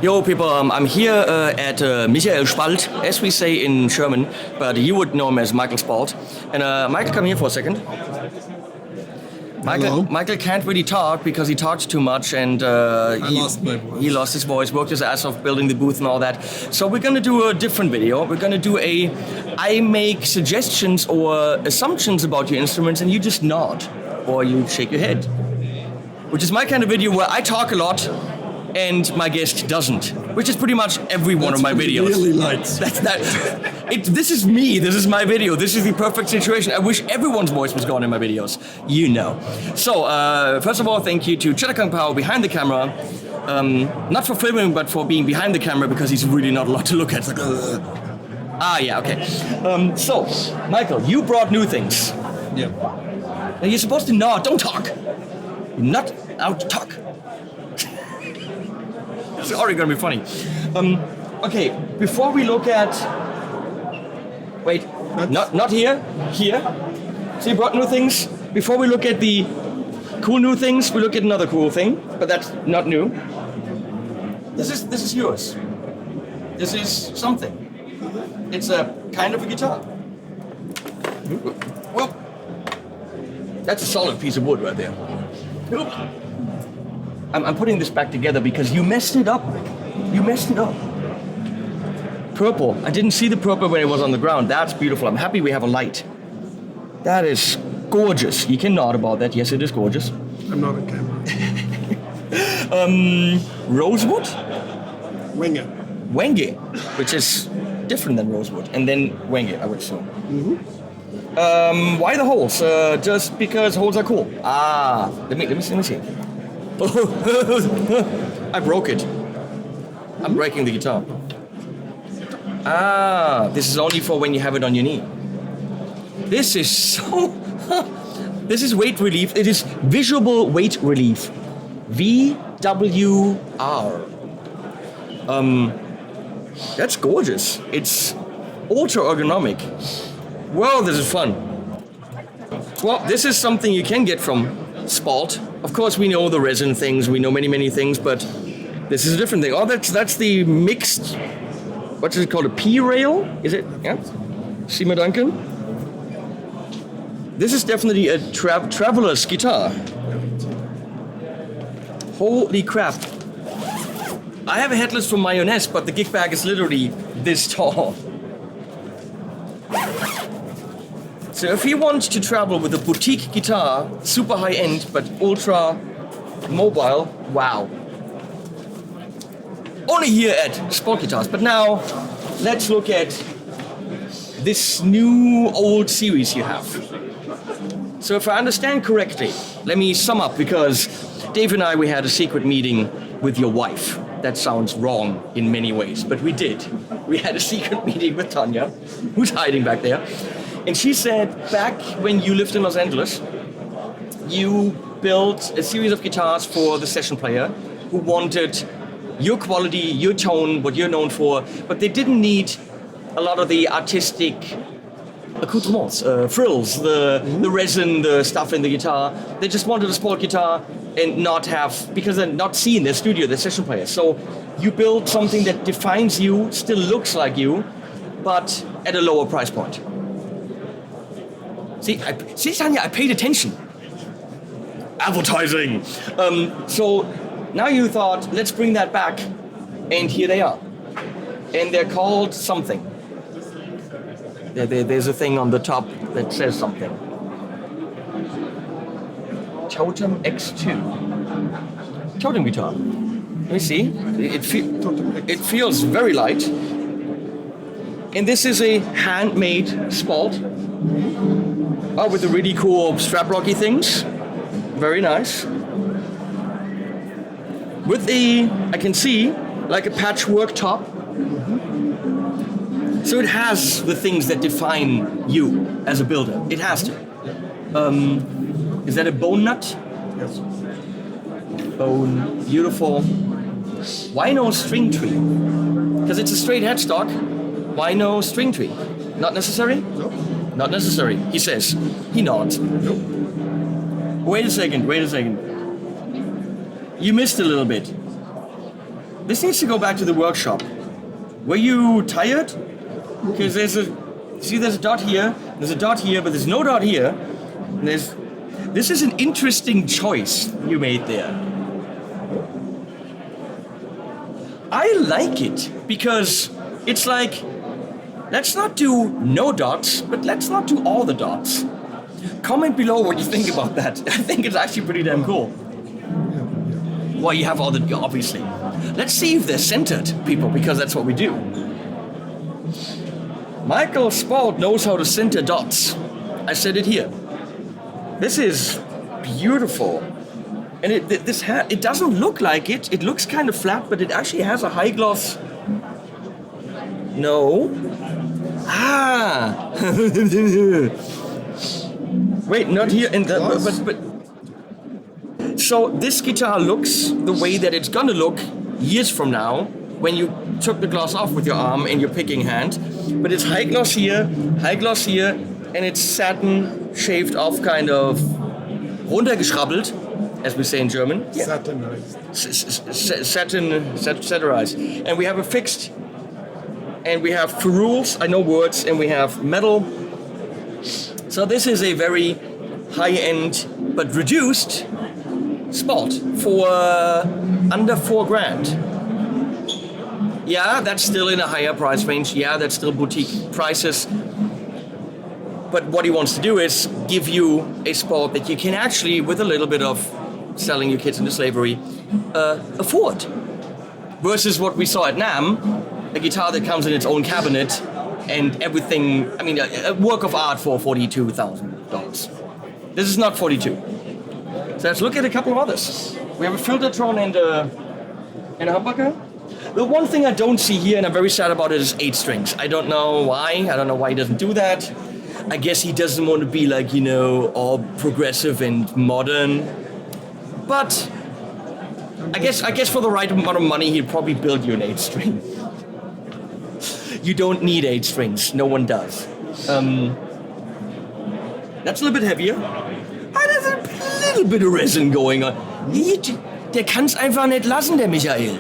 Yo, people, I'm here at Michael Spalt, as we say in German, but you would know him as Michael Spalt. And Michael, come here for a second. Michael can't really talk because he talks too much, and he lost his voice, worked his ass off building the booth and all that. So we're gonna do a different video. We're gonna do I make suggestions or assumptions about your instruments, and you just nod or you shake your head, which is my kind of video where I talk a lot and my guest doesn't, which is pretty much every one of my videos. Really likes. This is me. This is my video. This is the perfect situation. I wish everyone's voice was gone in my videos. You know. So first of all, thank you to Kang Pao behind the camera, not for filming, but for being behind the camera because he's really not a lot to look at. It's like, yeah, okay. So, Michael, you brought new things. Yeah. Now you're supposed to nod. Don't talk. You're not out to talk. It's already gonna be funny. Okay, before we look at... Wait, not here, here. So you brought new things. Before we look at the cool new things, we look at another cool thing, but that's not new. This is yours. This is something. It's a kind of a guitar. Well, that's a solid piece of wood right there. I'm putting this back together because you messed it up. You messed it up. Purple. I didn't see the purple when it was on the ground. That's beautiful. I'm happy we have a light. That is gorgeous. You can nod about that. Yes, it is gorgeous. I'm not on camera. Rosewood? Wenge. Wenge, which is different than rosewood. And then Wenge, I would assume. Mm-hmm. Why the holes? Just because holes are cool. Let me see. I broke it. I'm breaking the guitar. This is only for when you have it on your knee. This is so... This is weight relief. It is visual weight relief. VWR. That's gorgeous. It's ultra ergonomic. Well, this is fun. Well, this is something you can get from SPALT. Of course, we know the resin things, we know many things, but this is a different thing. Oh, that's the mixed, what is it called, a P-rail? Is it? Yeah? Sima Duncan? This is definitely a traveler's guitar. Holy crap. I have a headless from Mayonnaise, but the gig bag is literally this tall. So if you want to travel with a boutique guitar, super high-end, but ultra mobile, wow. Only here at SPALT Guitars. But now, let's look at this new old series you have. So if I understand correctly, let me sum up, because Dave and I, we had a secret meeting with your wife. That sounds wrong in many ways, but we did. We had a secret meeting with Tanya, who's hiding back there. And she said, back when you lived in Los Angeles, you built a series of guitars for the session player who wanted your quality, your tone, what you're known for, but they didn't need a lot of the artistic accoutrements, frills, the resin, the stuff in the guitar. They just wanted a SPALT guitar and not have, because they're not seen their studio, their session player. So you built something that defines you, still looks like you, but at a lower price point. See, Tanya, I paid attention. Advertising. So now you thought, let's bring that back, and here they are. And they're called something. There's a thing on the top that says something. Totem X2. Totem guitar. Let me see. It feels very light. And this is a handmade SPALT. Oh, with the really cool strap rocky things. Very nice. With I can see, like a patchwork top. So it has the things that define you as a builder. It has to. Is that a bone nut? Yes. Bone, beautiful. Why no string tree? Because it's a straight headstock. Why no string tree? Not necessary? No. Not necessary, he says. He nods. No. Wait a second. You missed a little bit. this needs to go back to the workshop. Were you tired? Because there's a dot here, there's a dot here, but there's no dot here. This is an interesting choice you made there. I like it because it's like, let's not do no dots, but let's not do all the dots. Comment below what you think about that. I think it's actually pretty damn cool. Well, you have all the, obviously. Let's see if they're centered, people, because that's what we do. Michael SPALT knows how to center dots. I said it here. This is beautiful. And it doesn't look like it. It looks kind of flat, but it actually has a high gloss. No. Ah. Wait, not here. But. So this guitar looks the way that it's gonna look years from now when you took the gloss off with your arm and your picking hand. But it's high gloss here, and it's satin shaved off, kind of runtergeschrabbelt, as we say in German. Yeah. Satirized. And we have a fixed, and we have ferrules, I know words, and we have metal. So this is a very high-end but reduced SPALT for under $4,000. Yeah, that's still in a higher price range. Yeah, that's still boutique prices. But what he wants to do is give you a SPALT that you can actually, with a little bit of selling your kids into slavery, afford. Versus what we saw at NAMM, a guitar that comes in its own cabinet and everything, I mean, a work of art for $42,000. This is not 42. So let's look at a couple of others. We have a Filtertron and a humbucker. The one thing I don't see here, and I'm very sad about it, is 8 strings. I don't know why. I don't know why he doesn't do that. I guess he doesn't want to be like, you know, all progressive and modern. But I guess for the right amount of money, he'd probably build you an 8 string. You don't need 8 strings. No one does. That's a little bit heavier. There's a little bit of resin going on. Der kann's einfach nicht lassen, der Michael.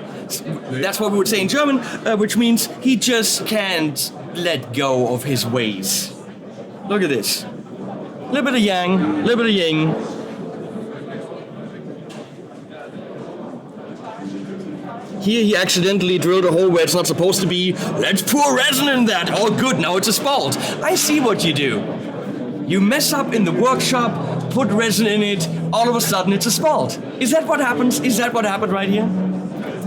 That's what we would say in German, which means he just can't let go of his ways. Look at this. Little bit of yang, little bit of yin. Here he accidentally drilled a hole where it's not supposed to be. Let's pour resin in that. Oh good, now it's a SPALT. I see what you do. You mess up in the workshop, put resin in it, all of a sudden it's a SPALT. Is that what happens? Is that what happened right here?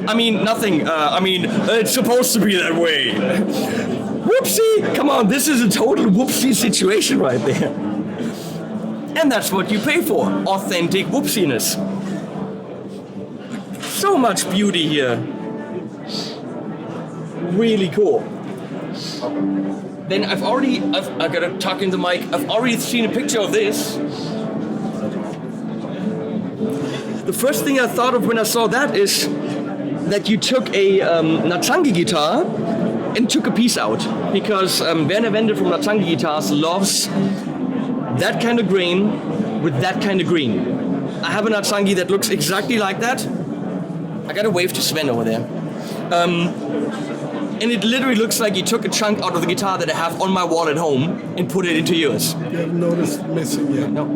I mean, nothing. It's supposed to be that way. Whoopsie! Come on, this is a total whoopsie situation right there. And that's what you pay for. Authentic whoopsiness. So much beauty here. Really cool. Then I've got to tuck in the mic. I've already seen a picture of this. The first thing I thought of when I saw that is that you took a Natsangi guitar and took a piece out. Because Werner Wende from Natsangi Guitars loves that kind of grain with that kind of green. I have a Natsangi that looks exactly like that. I got to wave to Sven over there. And it literally looks like you took a chunk out of the guitar that I have on my wall at home and put it into yours. You haven't noticed missing yet? No.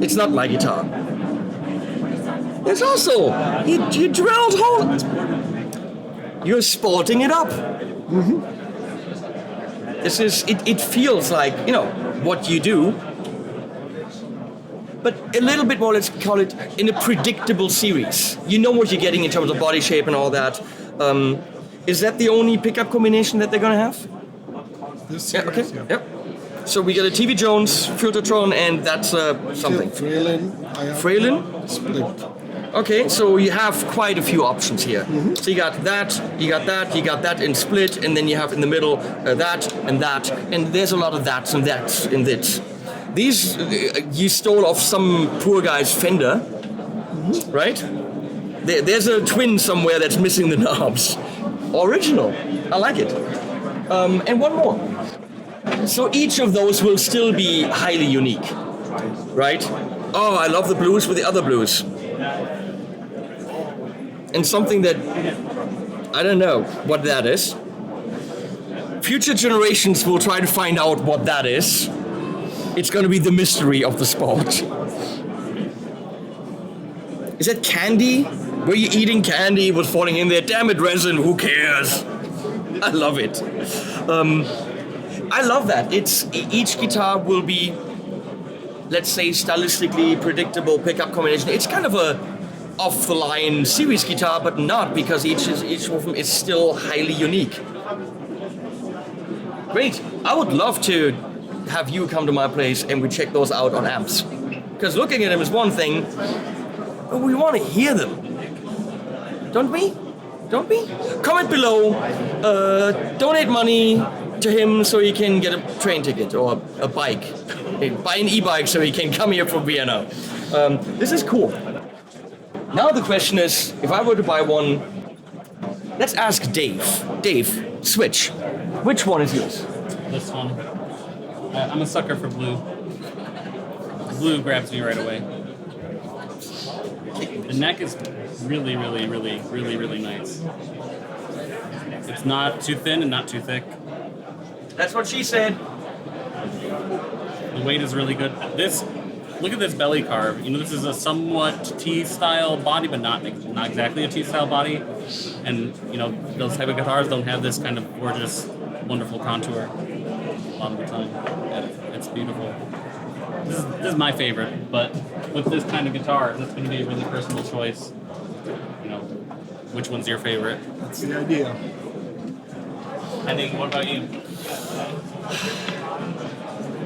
It's not my guitar. There's also, you drilled holes. You're sporting it up. Mm-hmm. This is, it feels like, you know, what you do. But a little bit more, let's call it, in a predictable series. You know what you're getting in terms of body shape and all that. Is that the only pickup combination that they're gonna have? This series, yeah, okay. Yep. So we got a TV Jones, Filtertron, and that's something. Fralin? Split. Okay, so you have quite a few options here. Mm-hmm. So you got that, you got that in split, and then you have in the middle that, and there's a lot of that's and that's in this. These you stole off some poor guy's Fender, mm-hmm. Right? There's a twin somewhere that's missing the knobs. Original. I like it. And one more. So each of those will still be highly unique, right? Oh, I love the blues with the other blues. and something that I don't know what that is. Future generations will try to find out what that is. It's going to be the mystery of the SPALT. Is that candy? Were you eating candy? Was falling in there? Damn it, resin, who cares? I love it. I love that. Each guitar will be, let's say, stylistically predictable pickup combination. It's kind of a off-the-line series guitar, but not, because each of them is still highly unique. Great. I would love to have you come to my place and we check those out on amps. Because looking at them is one thing, but we want to hear them. Don't we? Don't we? Comment below. Donate money to him so he can get a train ticket or a bike. Buy an e-bike so he can come here from Vienna. This is cool. Now the question is, if I were to buy one, let's ask Dave. Dave, switch. Which one is yours? This one. I'm a sucker for blue. Blue grabs me right away. The neck is really, really, really, really, really nice. It's not too thin and not too thick. That's what she said. The weight is really good. Look at this belly carve. You know, this is a somewhat T-style body, but not exactly a T-style body. And, you know, those type of guitars don't have this kind of gorgeous, wonderful contour a lot of the time. It's beautiful. This is my favorite, but with this kind of guitar, that's going to be a really personal choice. You know, which one's your favorite? That's the idea. Henning, what about you?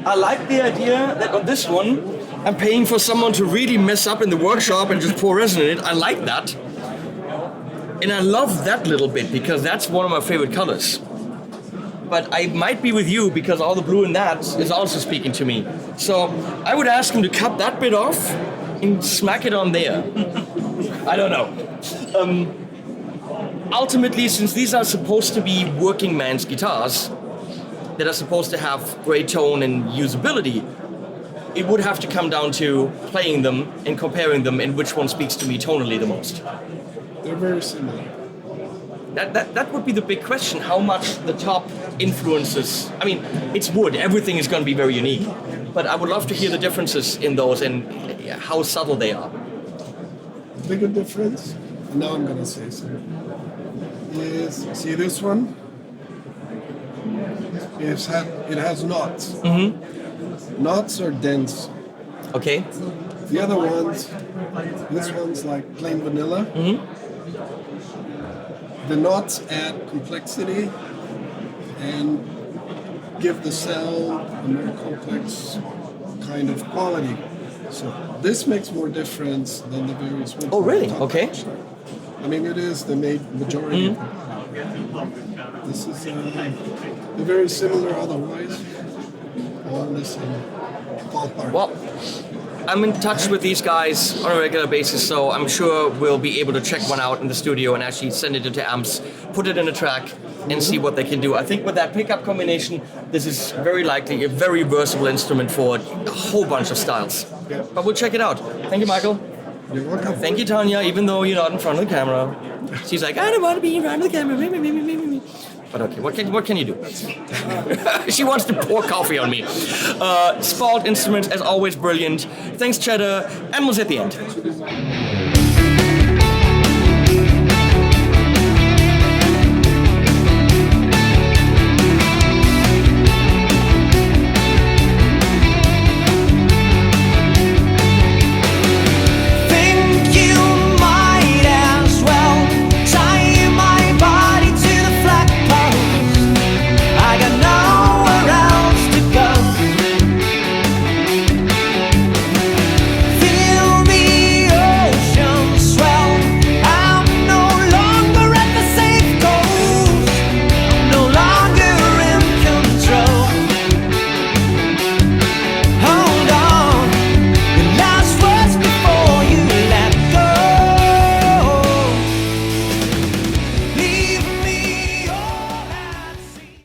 I like the idea that on this one, I'm paying for someone to really mess up in the workshop and just pour resin in it. I like that. And I love that little bit because that's one of my favorite colors. But I might be with you because all the blue in that is also speaking to me. So I would ask him to cut that bit off and smack it on there. I don't know. Ultimately, since these are supposed to be working man's guitars that are supposed to have great tone and usability, it would have to come down to playing them and comparing them and which one speaks to me tonally the most. They're very similar. That would be the big question, how much the top influences. I mean, it's wood, everything is going to be very unique, but I would love to hear the differences in those and how subtle they are. The bigger difference, and now I'm going to say something, is, see this one? It has knots. Mm-hmm. Knots are dense. Okay. The other ones, this one's like plain vanilla. Mm-hmm. The knots add complexity and give the sound a more complex kind of quality. So this makes more difference than the various ones. Oh, really? Okay. I mean, it is the majority. Mm-hmm. This is they're very similar otherwise. All in the same ballpark. Well, I'm in touch with these guys on a regular basis, so I'm sure we'll be able to check one out in the studio and actually send it into amps, put it in a track, and see what they can do. I think with that pickup combination, this is very likely a very versatile instrument for a whole bunch of styles. Yeah. But we'll check it out. Thank you, Michael. You're welcome. Thank you, Tanya, even though you're not in front of the camera. She's like, I don't want to be in front of the camera. But okay, what can you do? She wants to pour coffee on me. SPALT instruments, as always, brilliant. Thanks, Cheddar, and we'll see at the end.